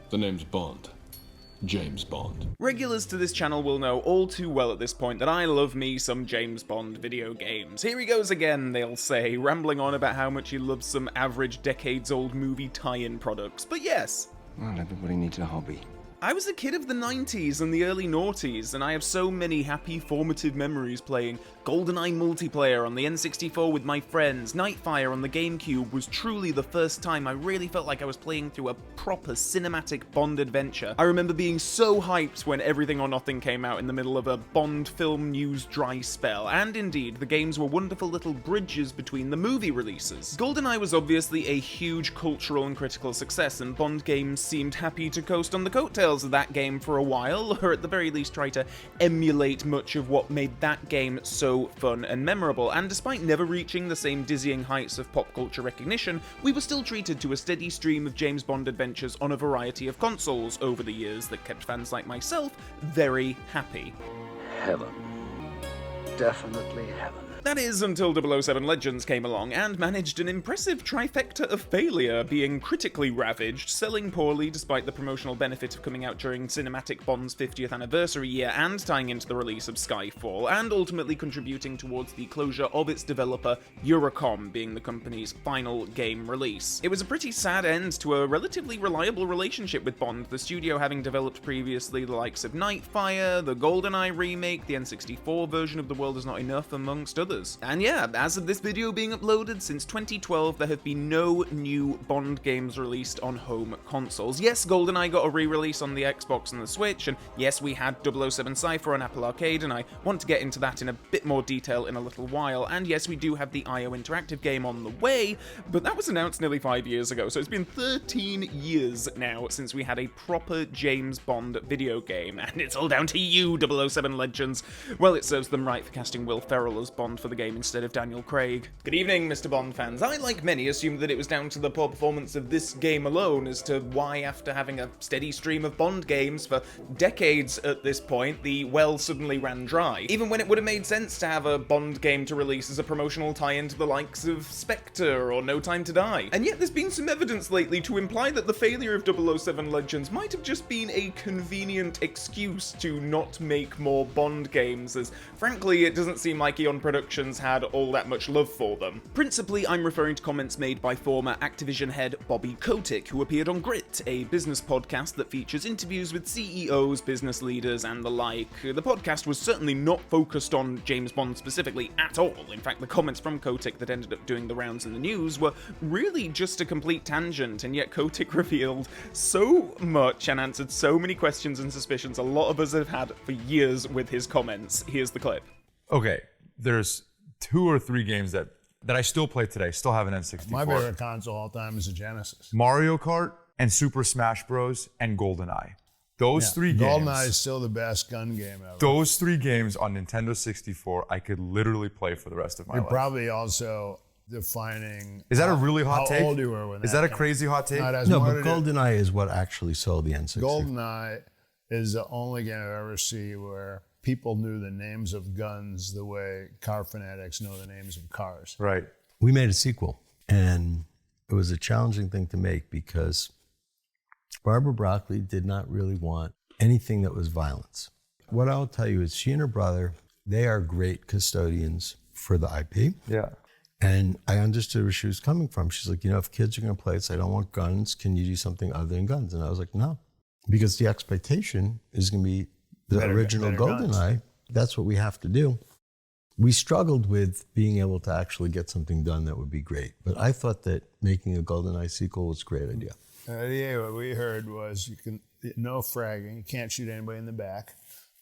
The name's Bond. James Bond. Regulars to this channel will know all too well at this point that I love me some James Bond video games. Here he goes again, they'll say, rambling on about how much he loves some average decades-old movie tie-in products. But yes, Well, everybody needs a hobby. I was a kid of the 90s and the early noughties, and I have so many happy, formative memories playing GoldenEye multiplayer on the N64 with my friends. Nightfire on the GameCube was truly the first time I really felt like I was playing through a proper cinematic Bond adventure. I remember being so hyped when Everything or Nothing came out in the middle of a Bond film news dry spell, and indeed, the games were wonderful little bridges between the movie releases. GoldenEye was obviously a huge cultural and critical success, and Bond games seemed happy to coast on the coattails of that game for a while, or at the very least try to emulate much of what made that game so fun and memorable, and despite never reaching the same dizzying heights of pop culture recognition, we were still treated to a steady stream of James Bond adventures on a variety of consoles over the years that kept fans like myself very happy. Heaven. Definitely heaven. That is, until 007 Legends came along and managed an impressive trifecta of failure, being critically ravaged, selling poorly despite the promotional benefit of coming out during Cinematic Bond's 50th anniversary year and tying into the release of Skyfall, and ultimately contributing towards the closure of its developer, Eurocom, being the company's final game release. It was a pretty sad end to a relatively reliable relationship with Bond, the studio having developed previously the likes of Nightfire, the GoldenEye remake, the N64 version of The World Is Not Enough, amongst others. And yeah, as of this video being uploaded, since 2012 there have been no new Bond games released on home consoles. Yes, GoldenEye got a re-release on the Xbox and the Switch, and yes, we had 007 Cypher on Apple Arcade, and I want to get into that in a bit more detail in a little while, and yes, we do have the IO Interactive game on the way, but that was announced nearly 5 years ago, so it's been 13 years now since we had a proper James Bond video game, and it's all down to you, 007 Legends. Well, it serves them right for casting Will Ferrell as Bond for the game instead of Daniel Craig. Good evening, Mr. Bond fans. I, like many, assumed that it was down to the poor performance of this game alone as to why, after having a steady stream of Bond games for decades at this point, the well suddenly ran dry. Even when it would have made sense to have a Bond game to release as a promotional tie-in to the likes of Spectre or No Time to Die. And yet there's been some evidence lately to imply that the failure of 007 Legends might have just been a convenient excuse to not make more Bond games, as frankly it doesn't seem like Eon Productions had all that much love for them. Principally, I'm referring to comments made by former Activision head Bobby Kotick, who appeared on Grit, a business podcast that features interviews with CEOs, business leaders, and the like. The podcast was certainly not focused on James Bond specifically at all. In fact, the comments from Kotick that ended up doing the rounds in the news were really just a complete tangent, and yet Kotick revealed so much and answered so many questions and suspicions a lot of us have had for years with his comments. Here's the clip. Okay, there's 2 or 3 games that I still play today, still have an N64. My favorite console all time is a Genesis. Mario Kart and Super Smash Bros. And GoldenEye. Those 3 games. GoldenEye is still the best gun game ever. Those 3 games on Nintendo 64, I could literally play for the rest of my You're life. probably also defining. Is that a really hot take? How old you were when Is that a crazy hot take? No, but GoldenEye is what actually sold the N64. GoldenEye is the only game I've ever seen where people knew the names of guns the way car fanatics know the names of cars. Right. We made a sequel, and it was a challenging thing to make because Barbara Broccoli did not really want anything that was violence. What I'll tell you is she and her brother, they are great custodians for the IP. Yeah. And I understood where she was coming from. She's like, if kids are going to play it, I don't want guns. Can you do something other than guns? And I was like, no, because the expectation is going to be the original GoldenEye. That's what we have to do. We struggled with being able to actually get something done that would be great. But I thought that making a GoldenEye sequel was a great idea. What we heard was no fragging, you can't shoot anybody in the back.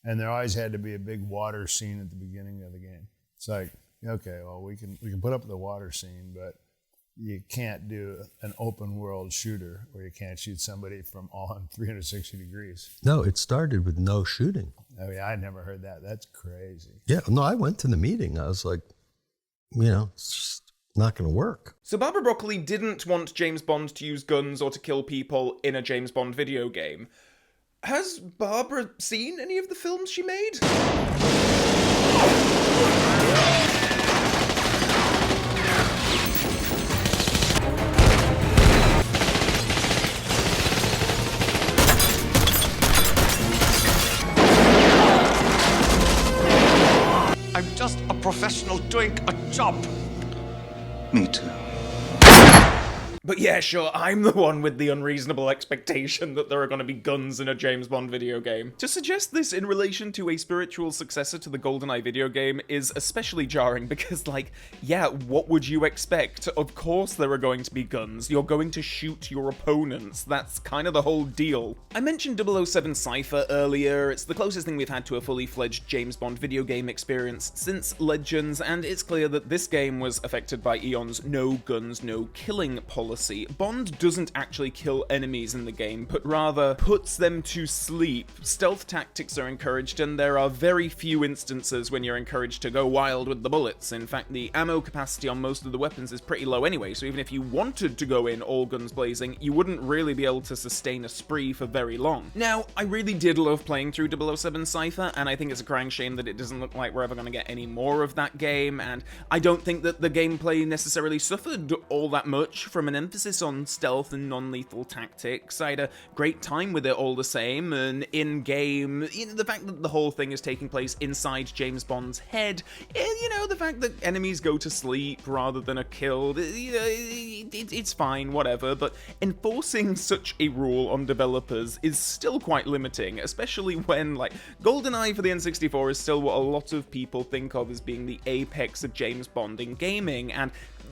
And there always had to be a big water scene at the beginning of the game. It's like, okay, well, we can put up the water scene, but you can't do an open world shooter where you can't shoot somebody from on 360 degrees. No, it started with no shooting. I mean, I never heard that. That's crazy. Yeah, no, I went to the meeting. I was like, it's just not going to work. So Barbara Broccoli didn't want James Bond to use guns or to kill people in a James Bond video game. Has Barbara seen any of the films she made? just a professional doing a job. Me too. But yeah, sure, I'm the one with the unreasonable expectation that there are going to be guns in a James Bond video game. To suggest this in relation to a spiritual successor to the GoldenEye video game is especially jarring because, like, yeah, what would you expect? Of course there are going to be guns. You're going to shoot your opponents. That's kind of the whole deal. I mentioned 007 Cypher earlier. It's the closest thing we've had to a fully fledged James Bond video game experience since Legends, and it's clear that this game was affected by Eon's no guns, no killing policy. Bond doesn't actually kill enemies in the game, but rather puts them to sleep. Stealth tactics are encouraged, and there are very few instances when you're encouraged to go wild with the bullets. In fact, the ammo capacity on most of the weapons is pretty low anyway, so even if you wanted to go in all guns blazing, you wouldn't really be able to sustain a spree for very long. Now, I really did love playing through 007 Cypher, and I think it's a crying shame that it doesn't look like we're ever going to get any more of that game, and I don't think that the gameplay necessarily suffered all that much from an emphasis on stealth and non-lethal tactics. I had a great time with it all the same, and in-game, you know, the fact that the whole thing is taking place inside James Bond's head, you know, the fact that enemies go to sleep rather than are killed, you know, it's fine, whatever, but enforcing such a rule on developers is still quite limiting, especially when, like, GoldenEye for the N64 is still what a lot of people think of as being the apex of James Bond in gaming, and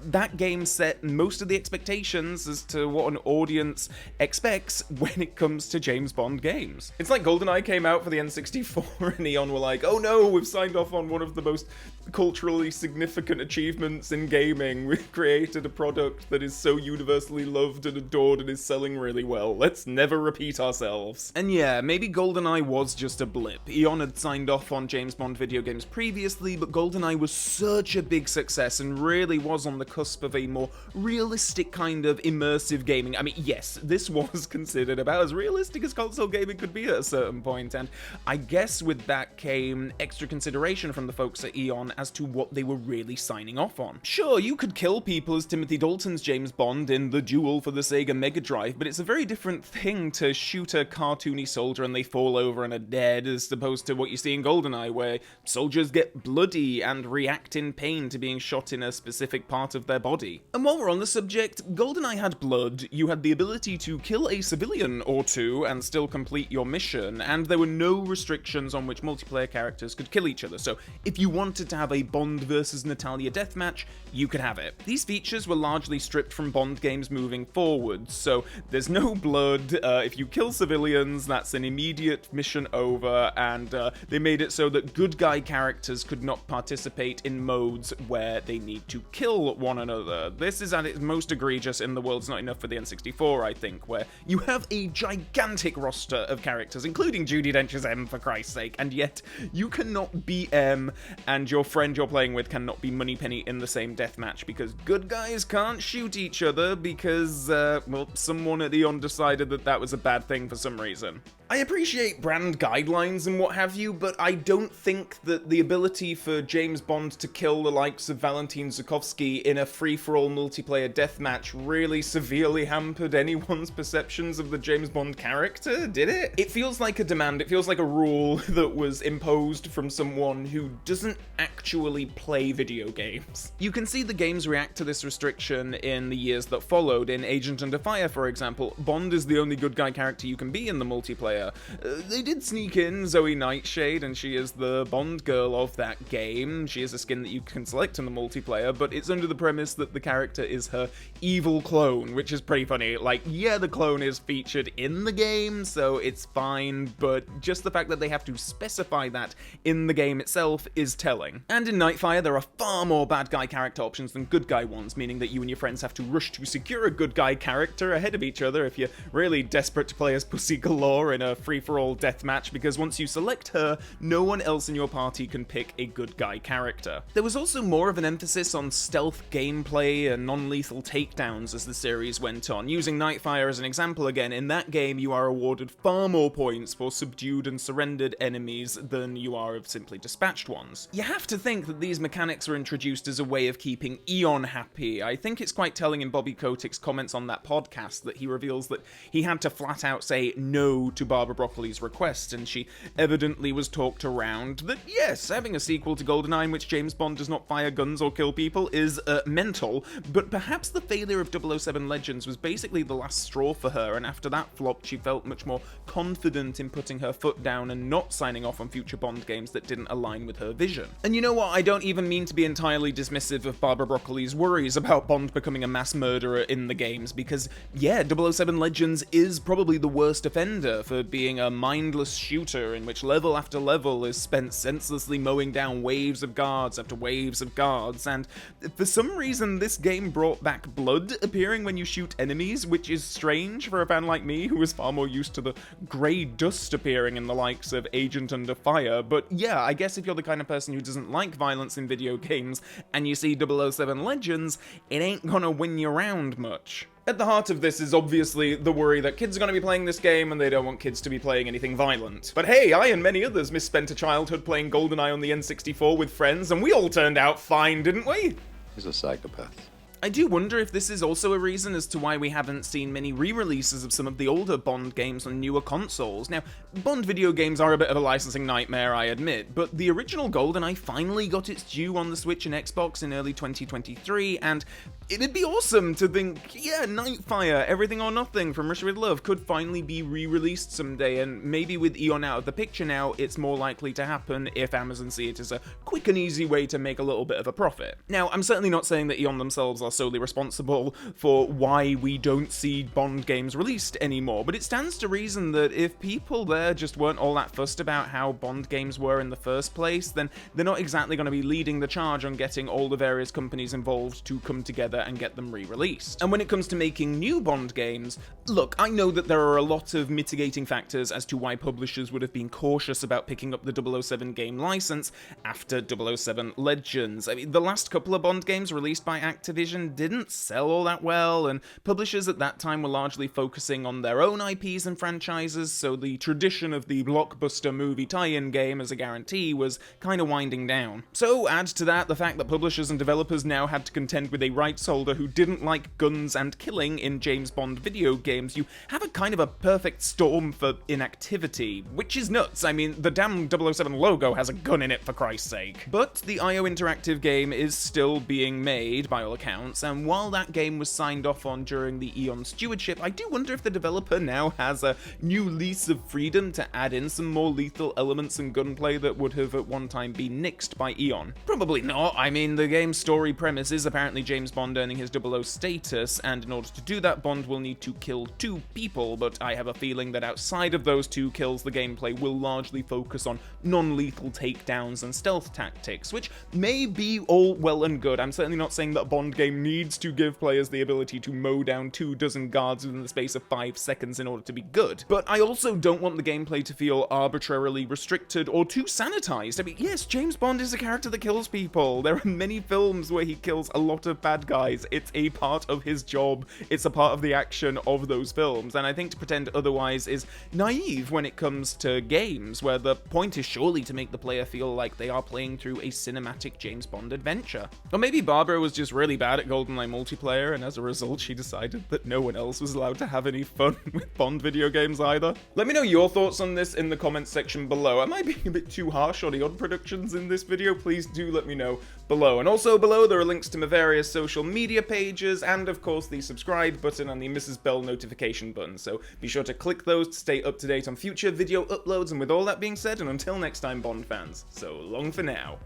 that game set most of the expectations as to what an audience expects when it comes to James Bond games. It's like GoldenEye came out for the N64 and Eon were like, oh no, we've signed off on one of the most culturally significant achievements in gaming. We've created a product that is so universally loved and adored and is selling really well. Let's never repeat ourselves. And yeah, maybe GoldenEye was just a blip. Eon had signed off on James Bond video games previously, but GoldenEye was such a big success and really was on the cusp of a more realistic kind of immersive gaming. I mean, yes, this was considered about as realistic as console gaming could be at a certain point, and I guess with that came extra consideration from the folks at Eon as to what they were really signing off on. Sure, you could kill people as Timothy Dalton's James Bond in The Duel for the Sega Mega Drive, but it's a very different thing to shoot a cartoony soldier and they fall over and are dead, as opposed to what you see in GoldenEye, where soldiers get bloody and react in pain to being shot in a specific part of their body. And while we're on the subject, GoldenEye had blood, you had the ability to kill a civilian or two and still complete your mission, and there were no restrictions on which multiplayer characters could kill each other, so if you wanted to have a Bond versus Natalia deathmatch, you could have it. These features were largely stripped from Bond games moving forward, so there's no blood, if you kill civilians, that's an immediate mission over, and they made it so that good guy characters could not participate in modes where they need to kill one another. This is at its most egregious in The World's Not Enough for the N64, I think, where you have a gigantic roster of characters, including Judi Dench's M, for Christ's sake, and yet you cannot be M, and your friend you're playing with cannot be Moneypenny in the same deathmatch, because good guys can't shoot each other because, well, someone at Eon decided that that was a bad thing for some reason. I appreciate brand guidelines and what have you, but I don't think that the ability for James Bond to kill the likes of Valentin Zukovsky in a free-for-all multiplayer deathmatch really severely hampered anyone's perceptions of the James Bond character, did it? It feels like a demand, it feels like a rule that was imposed from someone who doesn't actually play video games. You can see the games react to this restriction in the years that followed. In Agent Under Fire, for example, Bond is the only good guy character you can be in the multiplayer. They did sneak in Zoe Nightshade, and she is the Bond girl of that game. She is a skin that you can select in the multiplayer, but it's under the premise that the character is her evil clone, which is pretty funny. Like, yeah, the clone is featured in the game, so it's fine, but just the fact that they have to specify that in the game itself is telling. And in Nightfire, there are far more bad guy character options than good guy ones, meaning that you and your friends have to rush to secure a good guy character ahead of each other if you're really desperate to play as Pussy Galore in a free-for-all deathmatch, because once you select her, no one else in your party can pick a good guy character. There was also more of an emphasis on stealth gameplay and non-lethal takedowns as the series went on. Using Nightfire as an example again, in that game you are awarded far more points for subdued and surrendered enemies than you are of simply dispatched ones. You have to think that these mechanics were introduced as a way of keeping Eon happy. I think it's quite telling in Bobby Kotick's comments on that podcast that he reveals that he had to flat out say no to Barbara Broccoli's request, and she evidently was talked around that yes, having a sequel to GoldenEye in which James Bond does not fire guns or kill people is mental, but perhaps the failure of 007 Legends was basically the last straw for her, and after that flopped she felt much more confident in putting her foot down and not signing off on future Bond games that didn't align with her vision. And you know what, I don't even mean to be entirely dismissive of Barbara Broccoli's worries about Bond becoming a mass murderer in the games, because yeah, 007 Legends is probably the worst offender for being a mindless shooter in which level after level is spent senselessly mowing down waves of guards after waves of guards, and for some reason this game brought back blood appearing when you shoot enemies, which is strange for a fan like me who is far more used to the grey dust appearing in the likes of Agent Under Fire. But yeah, I guess if you're the kind of person who doesn't like violence in video games and you see 007 Legends, it ain't gonna win you round much. At the heart of this is obviously the worry that kids are going to be playing this game and they don't want kids to be playing anything violent. But hey, I and many others misspent a childhood playing GoldenEye on the N64 with friends, and we all turned out fine, didn't we? He's a psychopath. I do wonder if this is also a reason as to why we haven't seen many re-releases of some of the older Bond games on newer consoles. Now, Bond video games are a bit of a licensing nightmare, I admit, but the original GoldenEye finally got its due on the Switch and Xbox in early 2023, and it'd be awesome to think, yeah, Nightfire, Everything or Nothing from Russia with Love could finally be re-released someday, and maybe with Eon out of the picture now, it's more likely to happen if Amazon see it as a quick and easy way to make a little bit of a profit. Now, I'm certainly not saying that Eon themselves are solely responsible for why we don't see Bond games released anymore, but it stands to reason that if people there just weren't all that fussed about how Bond games were in the first place, then they're not exactly going to be leading the charge on getting all the various companies involved to come together and get them re-released. And when it comes to making new Bond games, look, I know that there are a lot of mitigating factors as to why publishers would have been cautious about picking up the 007 game license after 007 Legends. I mean, the last couple of Bond games released by Activision didn't sell all that well, and publishers at that time were largely focusing on their own IPs and franchises, so the tradition of the blockbuster movie tie-in game as a guarantee was kind of winding down. So add to that the fact that publishers and developers now had to contend with a rights holder who didn't like guns and killing in James Bond video games, you have a kind of a perfect storm for inactivity, which is nuts. I mean, the damn 007 logo has a gun in it, for Christ's sake. But the IO Interactive game is still being made, by all accounts, and while that game was signed off on during the Eon stewardship, I do wonder if the developer now has a new lease of freedom to add in some more lethal elements and gunplay that would have at one time been nixed by Eon. Probably not. I mean, the game's story premise is apparently James Bond earning his 00 status, and in order to do that, Bond will need to kill 2 people, but I have a feeling that outside of those 2 kills, the gameplay will largely focus on non-lethal takedowns and stealth tactics, which may be all well and good. I'm certainly not saying that a Bond game needs to give players the ability to mow down 24 guards within the space of 5 seconds in order to be good, but I also don't want the gameplay to feel arbitrarily restricted or too sanitized. I mean, yes, James Bond is a character that kills people. There are many films where he kills a lot of bad guys. It's a part of his job. It's a part of the action of those films, and I think to pretend otherwise is naive when it comes to games, where the point is surely to make the player feel like they are playing through a cinematic James Bond adventure. Or maybe Barbara was just really bad at GoldenEye multiplayer, and as a result she decided that no one else was allowed to have any fun with Bond video games either. Let me know your thoughts on this in the comments section below. Am I being a bit too harsh on Eon Productions in this video? Please do let me know below. And also below there are links to my various social media pages, and of course the subscribe button and the Mrs. Bell notification button, so be sure to click those to stay up to date on future video uploads. And with all that being said, and until next time, Bond fans, so long for now.